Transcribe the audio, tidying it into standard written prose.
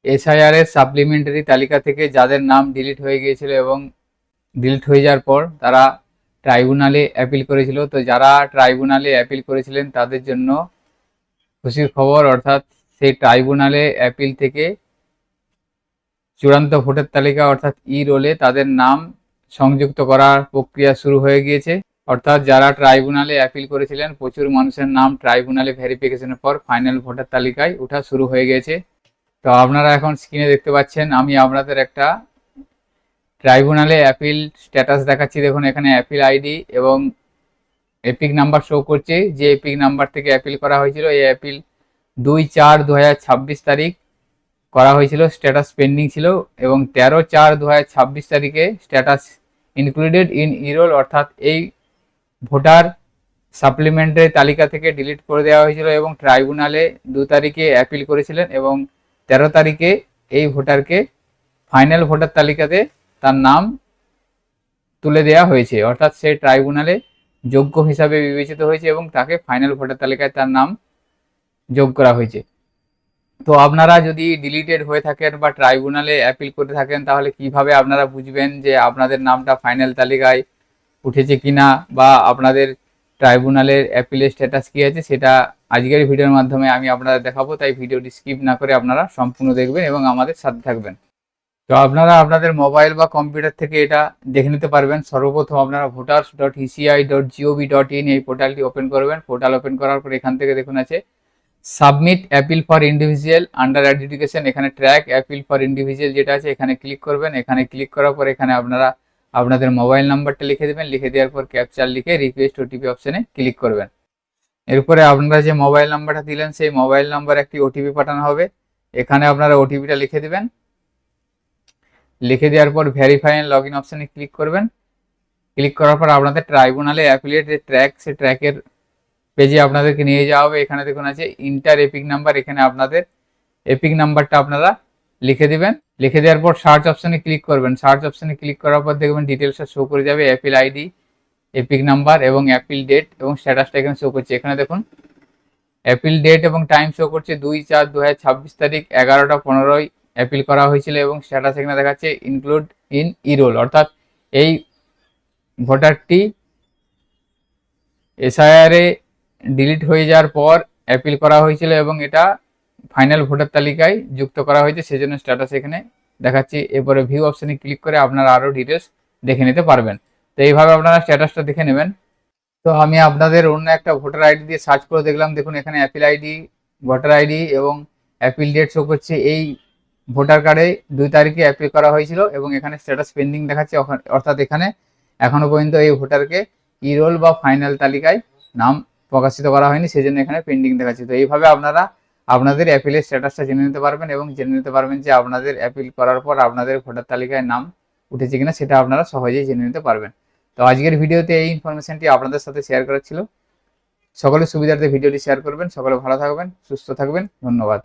SIR এর supplementary তালিকা থেকে যাদের নাম ডিলিট হয়ে গিয়েছিল এবং ডিলিট হয়ে যাওয়ার পর তারা ট্রাইব্যুনালে অ্যাপিল করেছিল, তো যারা ট্রাইব্যুনালে অ্যাপিল করেছিলেন তাদের জন্য খুশির খবর, অর্থাৎ সেই ট্রাইব্যুনালে অ্যাপিল থেকে চূড়ান্ত ভোটার তালিকা অর্থাৎ ই রোলে তাদের নাম সংযুক্ত করার প্রক্রিয়া শুরু হয়ে গিয়েছে। অর্থাৎ যারা ট্রাইব্যুনালে অ্যাপিল করেছিলেন, প্রচুর মানুষের নাম ট্রাইব্যুনালে ভেরিফিকেশনের পর ফাইনাল ভোটার তালিকায় ওঠা শুরু হয়ে গেছে। তো আপনারা এখন স্ক্রিনে দেখতে পাচ্ছেন আমি আপনাদের একটা ট্রাইব্যুনালে অ্যাপিল স্ট্যাটাস দেখাচ্ছি। দেখুন এখানে অ্যাপিল আইডি এবং এপিক নাম্বার শো করছে, যে এপিক নাম্বার থেকে অ্যাপিল করা হয়েছিল। এই অ্যাপিল 2/4/2026 তারিখ করা হয়েছিল, স্ট্যাটাস পেন্ডিং ছিল, এবং 13/4/2026 তারিখে স্ট্যাটাস ইনক্লুডেড ইন ইরোল, অর্থাৎ এই ভোটার সাপ্লিমেন্টারি তালিকা থেকে ডিলিট করে দেওয়া হয়েছিল এবং ট্রাইব্যুনালে 2 তারিখে অ্যাপিল করেছিলেন এবং 13 তারিখে এই ভোটারকে ফাইনাল ভোটার তালিকাতে তার নাম তুলে দেওয়া হয়েছে, অর্থাৎ সে ট্রাইব্যুনালে যোগ্য হিসাবে বিবেচিত হয়েছে এবং তাকে ফাইনাল ভোটার তালিকায় তার নাম যোগ করা হয়েছে। তো আপনারা যদি ডিলিটেড হয়ে থাকেন বা ট্রাইব্যুনালে অ্যাপিল করে থাকেন, তাহলে কিভাবে আপনারা বুঝবেন যে আপনাদের নামটা ফাইনাল তালিকায় উঠেছে কিনা বা আপনাদের ট্রাইব্যুনালের অ্যাপিলের স্ট্যাটাস কী আছে, সেটা আজকের ভিডিওর মাধ্যমে আমি আপনাদের দেখাবো। তাই ভিডিওটি স্কিপ না করে আপনারা সম্পূর্ণ দেখবেন এবং আমাদের সাথে থাকবেন। তো আপনারা আপনাদের মোবাইল বা কম্পিউটার থেকে এটা দেখে নিতে পারবেন। সর্বপ্রথম আপনারা voters.eci.gov.in এই পোর্টালটি ওপেন করবেন। পোর্টাল ওপেন করার পর এখান থেকে দেখুন আছে submit appeal for individual under adjudication, এখানে ট্র্যাক অ্যাপিল ফর ইন্ডিভিজুয়াল যেটা আছে এখানে ক্লিক করবেন। এখানে ক্লিক করার পর এখানে আপনারা আপনাদের মোবাইল নাম্বারটা লিখে দেবেন, লিখে দেওয়ার পর ক্যাপচার লিখে রিকোয়েস্ট ওটিপি অপশানে ক্লিক করবেন। এরপরে আপনারা যে মোবাইল নাম্বারটা দিলেন সেই মোবাইল নাম্বার একটি ওটিপি পাঠানো হবে, এখানে আপনারা ওটিপিটা লিখে দেবেন। লিখে দেওয়ার পর ভেরিফাই অ্যান্ড লগ ইন অপশানে ক্লিক করবেন। ক্লিক করার পর আপনাদের ট্রাইব্যুনালে অ্যাপিলের যে ট্র্যাক, সে ট্র্যাকের পেজে আপনাদেরকে নিয়ে যাওয়া হবে। এখানে দেখুন আছে ইন্টার এপিক নাম্বার, এখানে আপনাদের এপিক নাম্বারটা আপনারা লিখে দিবেন। লিখে দেওয়ার পর সার্চ অপশানে ক্লিক করবেন। সার্চ অপশানে ক্লিক করার পর দেখবেন ডিটেলসটা শো করে যাবে, অ্যাপিল আইডি, এপিক নাম্বার এবং অ্যাপিল ডেট এবং স্ট্যাটাসটা এখানে শো করছে। এখানে দেখুন অ্যাপিল ডেট এবং টাইম শো করছে 2/4/2026 তারিখ 11টা 15 অ্যাপিল করা হয়েছিল এবং স্ট্যাটাস এখানে দেখাচ্ছে ইনক্লুড ইন ইরোল, অর্থাৎ এই ভোটারটি এসআইআর এ ডিলিট হয়ে যাওয়ার পর অ্যাপিল করা হয়েছিল এবং এটা ফাইনাল ভোটার তালিকায় যুক্ত করা হয়েছে, সেজন্য স্ট্যাটাস এখানে দেখাচ্ছি। এরপরে ভিউ অপশানে ক্লিক করে আপনারা আরও ডিটেলস দেখে নিতে পারবেন। তো এইভাবে আপনারা স্ট্যাটাসটা দেখে নেবেন। তো আমি আপনাদের অন্য একটা ভোটার আইডি দিয়ে সার্চ করে দেখলাম, দেখুন এখানে অ্যাপিল আইডি, ভোটার আইডি এবং অ্যাপিল ডেট শো করছে। এই ভোটার কার্ডে 2 তারিখে অ্যাপিল করা হয়েছিল এবং এখানে স্ট্যাটাস পেন্ডিং দেখাচ্ছে, অর্থাৎ এখানে এখনো পর্যন্ত এই ভোটারকে ইরোল বা ফাইনাল তালিকায় নাম প্রকাশিত করা হয়নি, সেজন্য এখানে পেন্ডিং দেখাচ্ছে। তো এইভাবে আপনারা আপনাদের অ্যাপিলের স্ট্যাটাসটা জেনে নিতে পারবেন এবং জেনে নিতে পারবেন যে আপনাদের অ্যাপিল করার পর আপনাদের ভোটার তালিকায় নাম উঠেছে কিনা, সেটা আপনারা সহজেই জেনে নিতে পারবেন। তো আজকের ভিডিওতে এই ইনফরমেশনটি আপনাদের সাথে শেয়ার করা ছিল। সকলের সুবিধার্থে ভিডিওটি শেয়ার করবেন। সকলে ভালো থাকবেন, সুস্থ থাকবেন। ধন্যবাদ।